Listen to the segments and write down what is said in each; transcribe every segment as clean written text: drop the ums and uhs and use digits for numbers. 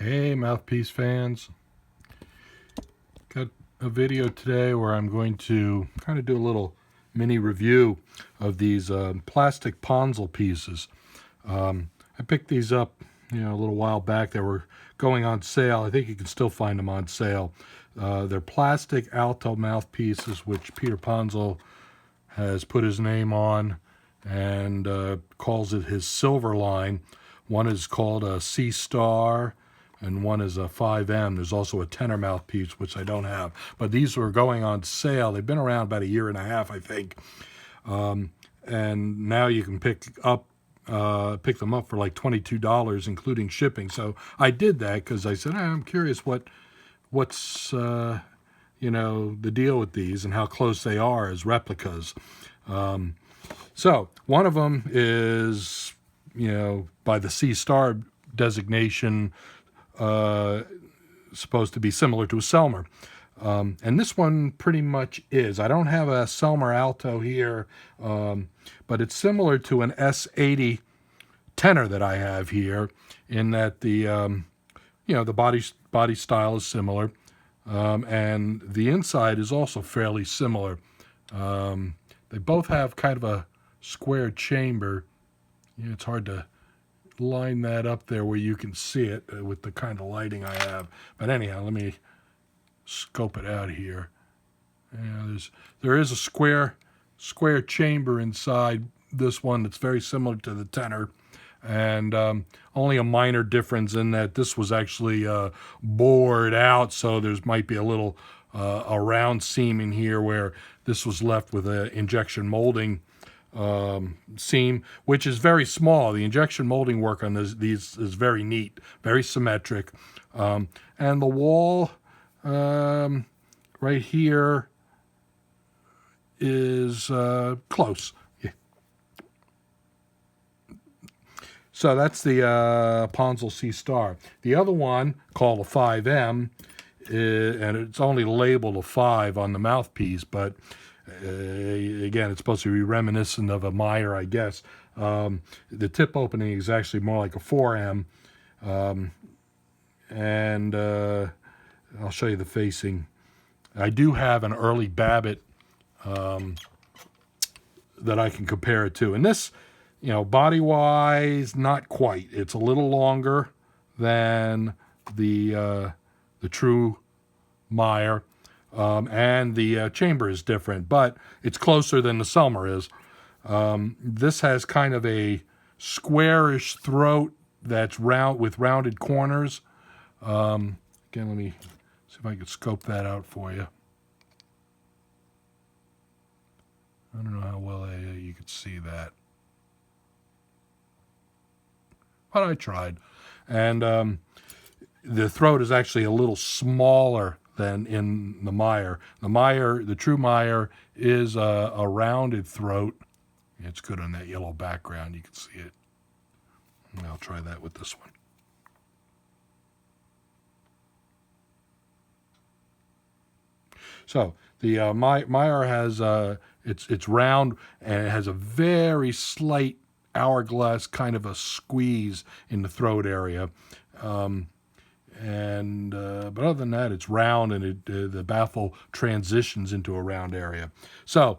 Hey Mouthpiece fans, got a video today where I'm going to kind of do a little mini review of these plastic Ponzol pieces. I picked these up a little while back. They were going on sale. I think you can still find them on sale. They're plastic Alto mouthpieces which Peter Ponzol has put his name on and calls it his silver line. One is called a C Star and one is a 5M. There's also a tenor mouthpiece, which I don't have. But these were going on sale. They've been around about a year and a half, I think. And now you can pick them up for like $22, including shipping. So I did that because I said, I'm curious what's the deal with these and how close they are as replicas. So one of them is, by the C Star designation, supposed to be similar to a Selmer. And this one pretty much is. I don't have a Selmer Alto here, but it's similar to an S80 tenor that I have here in that the body style is similar, and the inside is also fairly similar. They both have kind of a square chamber. It's hard to line that up there where you can see it with the kind of lighting I have. But anyhow, let me scope it out here. There is a square chamber inside this one that's very similar to the tenor, and only a minor difference in that this was actually bored out, so there's might be a little a round seam in here where this was left with an injection molding seam, which is very small. The injection molding work on these is very neat, very symmetric, and the wall right here is close. Yeah. So that's the Ponzol C Star. The other one, called a 5M, and it's only labeled a 5 on the mouthpiece, but again, it's supposed to be reminiscent of a Meyer, I guess. The tip opening is actually more like a 4M, and I'll show you the facing. I do have an early Babbitt that I can compare it to, and this, body-wise, not quite. It's a little longer than the true Meyer. And the chamber is different, but it's closer than the Selmer is. This has kind of a squarish throat that's round with rounded corners. Again, let me see if I can scope that out for you. I don't know how well you could see that, but I tried. And the throat is actually a little smaller than in the Meyer. The true Meyer is a rounded throat. It's good on that yellow background. You can see it. And I'll try that with this one. So the Meyer has it's round and it has a very slight hourglass kind of a squeeze in the throat area. But other than that, it's round, and the baffle transitions into a round area. So,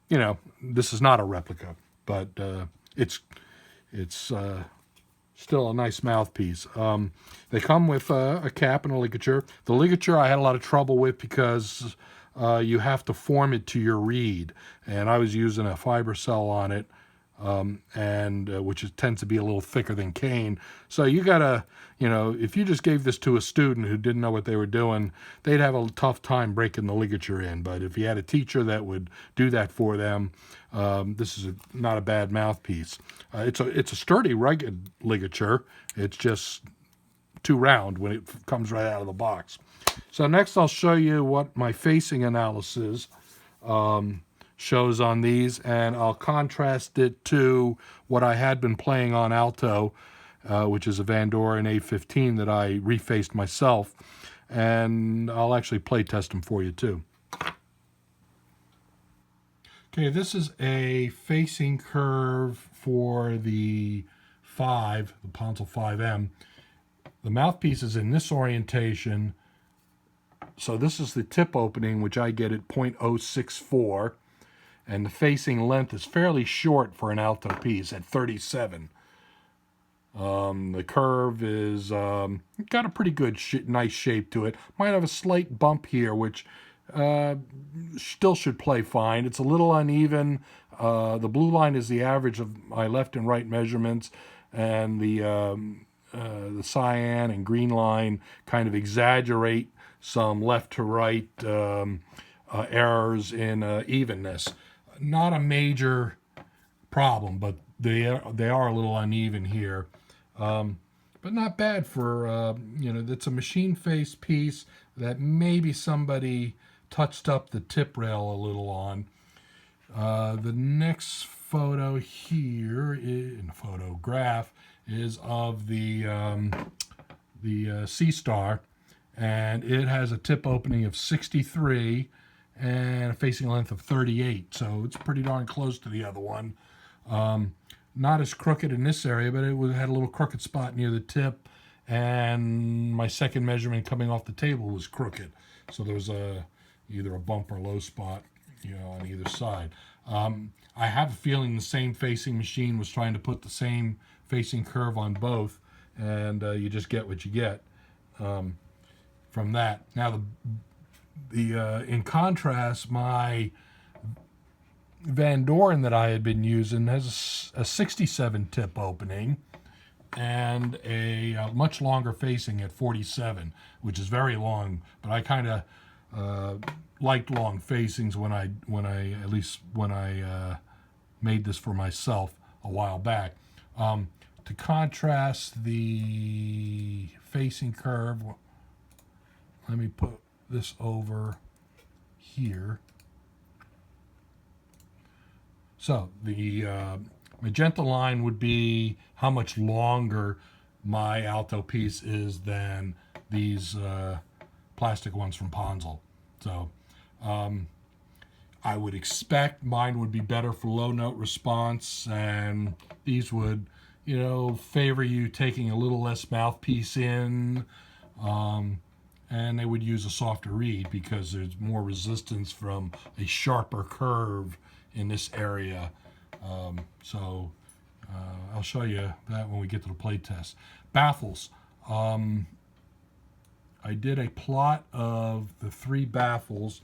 this is not a replica, but it's still a nice mouthpiece. They come with a cap and a ligature. The ligature I had a lot of trouble with because you have to form it to your reed, and I was using a fiber cell on it. Which tends to be a little thicker than cane. So you gotta, if you just gave this to a student who didn't know what they were doing, they'd have a tough time breaking the ligature in. But if you had a teacher that would do that for them, this is not a bad mouthpiece. It's a sturdy, rugged ligature. It's just too round when it comes right out of the box. So next I'll show you what my facing analysis shows on these, and I'll contrast it to what I had been playing on Alto, which is a Van Doren A15 that I refaced myself, and I'll actually play test them for you too. Okay, this is a facing curve for the 5, the Ponzol 5M. The mouthpiece is in this orientation. So this is the tip opening, which I get at 0.064. And the facing length is fairly short for an alto piece at 37. The curve is got a pretty good, nice shape to it. Might have a slight bump here, which still should play fine. It's a little uneven. The blue line is the average of my left and right measurements, and the cyan and green line kind of exaggerate some left to right errors in evenness. Not a major problem, but they are a little uneven here. But not bad for, it's a machine face piece that maybe somebody touched up the tip rail a little on. The next photo here, photograph, is of the C-Star, and it has a tip opening of 63 and a facing length of 38, so it's pretty darn close to the other one. Not as crooked in this area, but it had a little crooked spot near the tip, and my second measurement coming off the table was crooked. So there was either a bump or low spot, on either side. I have a feeling the same facing machine was trying to put the same facing curve on both, and you just get what you get from that. Now, in contrast, my Van Doren that I had been using has a 67 tip opening and a much longer facing at 47, which is very long. But I kind of liked long facings when I made this for myself a while back. To contrast the facing curve, let me put this over here. So the magenta line would be how much longer my alto piece is than these plastic ones from Ponzol. So I would expect mine would be better for low note response, and these would, favor you taking a little less mouthpiece in, and they would use a softer reed because there's more resistance from a sharper curve in this area. So I'll show you that when we get to the playtest. Baffles. I did a plot of the 3 baffles.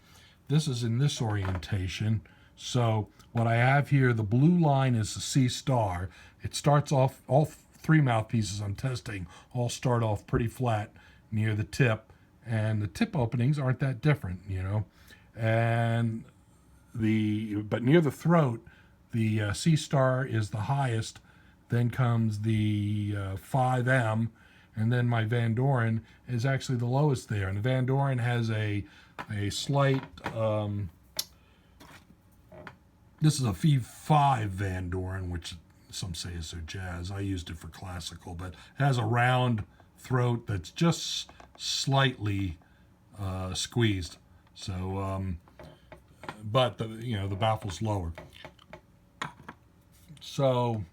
This is in this orientation. So what I have here, the blue line is the C-Star. It starts off, all 3 mouthpieces I'm testing all start off pretty flat near the tip, and the tip openings aren't that different, and but near the throat, the C-Star is the highest, then comes the 5M, and then my Van Doren is actually the lowest there. And the Van Doren has a slight, this is a V5 Van Doren, which some say is their jazz. I used it for classical, but it has a round throat that's just slightly squeezed. So, but the baffle's lower. So,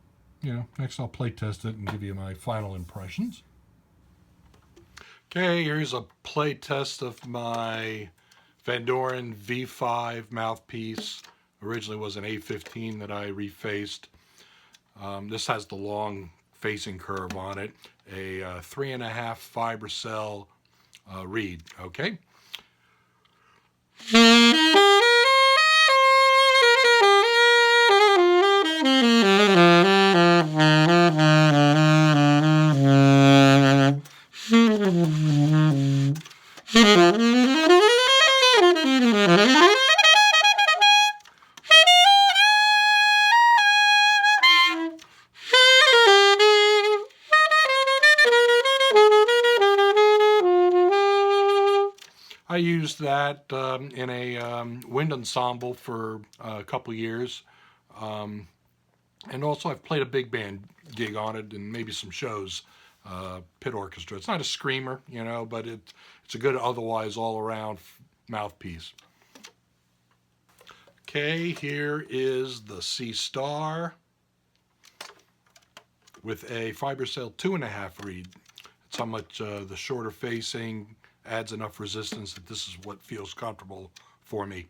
next I'll play test it and give you my final impressions. Okay, here's a play test of my Van Doren V5 mouthpiece. Originally was an A15 that I refaced. This has the long facing curve on it, a 3.5 fiber cell reed. Okay. I used that in a wind ensemble for a couple years, and also I've played a big band gig on it and maybe some shows, pit orchestra. It's not a screamer, but it's a good otherwise all-around mouthpiece. Okay, here is the C-Star. with a Fibercell 2.5 reed. It's how much the shorter facing adds enough resistance that this is what feels comfortable for me.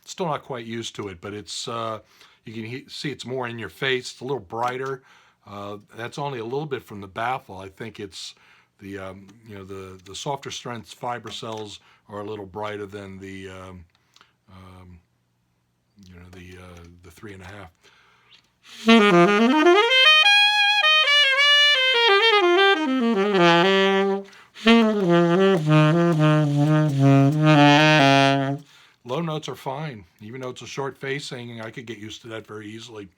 Still not quite used to it, but it's you can see it's more in your face. It's a little brighter. That's only a little bit from the baffle. I think it's the you know, the softer strength fiber cells are a little brighter than the you know, the 3.5. Low notes are fine, even though it's a short facing. I could get used to that very easily.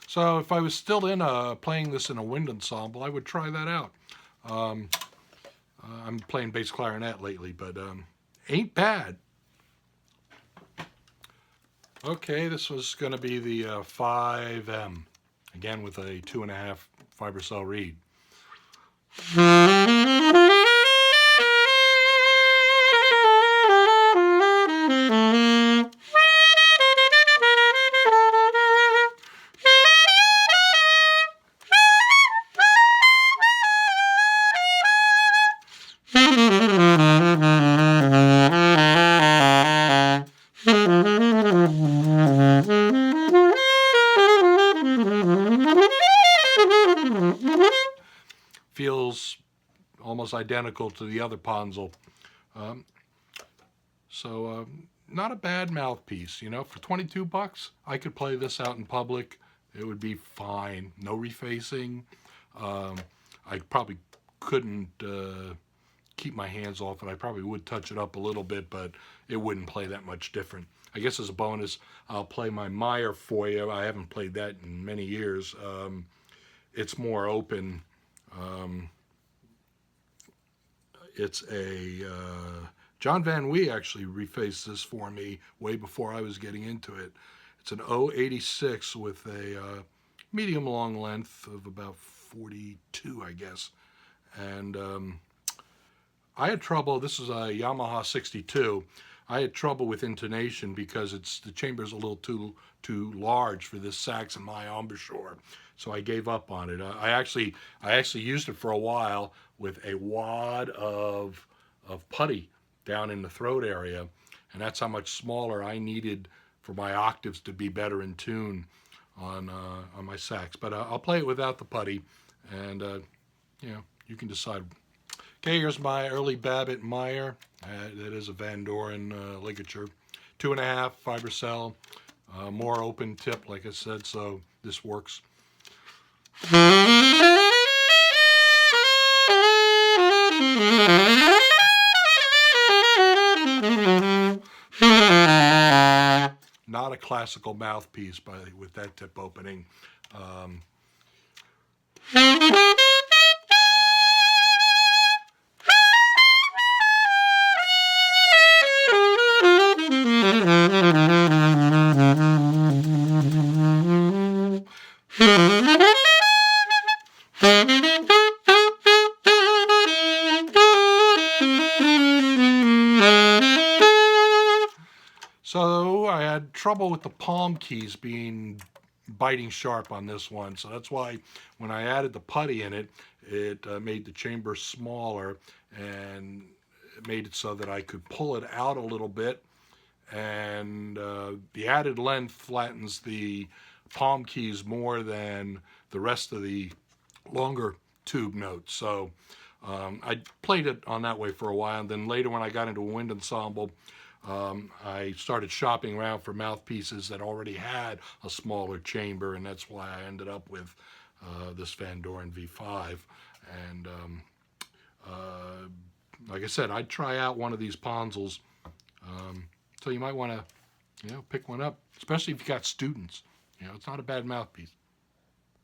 So if I was still in playing this in a wind ensemble, I would try that out. I'm playing bass clarinet lately, but ain't bad. Okay, this was going to be the 5M, again with a 2.5 Fibercell reed. Feels almost identical to the other Ponzol. Not a bad mouthpiece, you know. For 22 bucks, I could play this out in public. It would be fine. No refacing. I probably couldn't keep my hands off it. I probably would touch it up a little bit, but it wouldn't play that much different. I guess as a bonus, I'll play my Meyer for you. I haven't played that in many years. It's more open. It's a John Van Wee actually refaced this for me way before I was getting into it. It's an 086 with a medium long length of about 42, I guess. And I had trouble. This is a Yamaha 62. I had trouble with intonation because the chamber's a little too large for this sax and my embouchure. So I gave up on it. I actually used it for a while with a wad of putty down in the throat area, and that's how much smaller I needed for my octaves to be better in tune on my sax. But I'll play it without the putty, and you know, you can decide. Okay, here's my early Babbitt Meyer. That is a Van Doren ligature, 2.5 Fibercell, more open tip, like I said, so this works. Not a classical mouthpiece with that tip opening. So I had trouble with the palm keys biting sharp on this one. So that's why when I added the putty in it, it made the chamber smaller and it made it so that I could pull it out a little bit. And the added length flattens the palm keys more than the rest of the longer tube notes. So I played it on that way for a while. And then later when I got into a wind ensemble, I started shopping around for mouthpieces that already had a smaller chamber, and that's why I ended up with this Van Doren V5. And like I said, I'd try out one of these Ponzols. So you might want to, you know, pick one up, especially if you got students. You know, it's not a bad mouthpiece.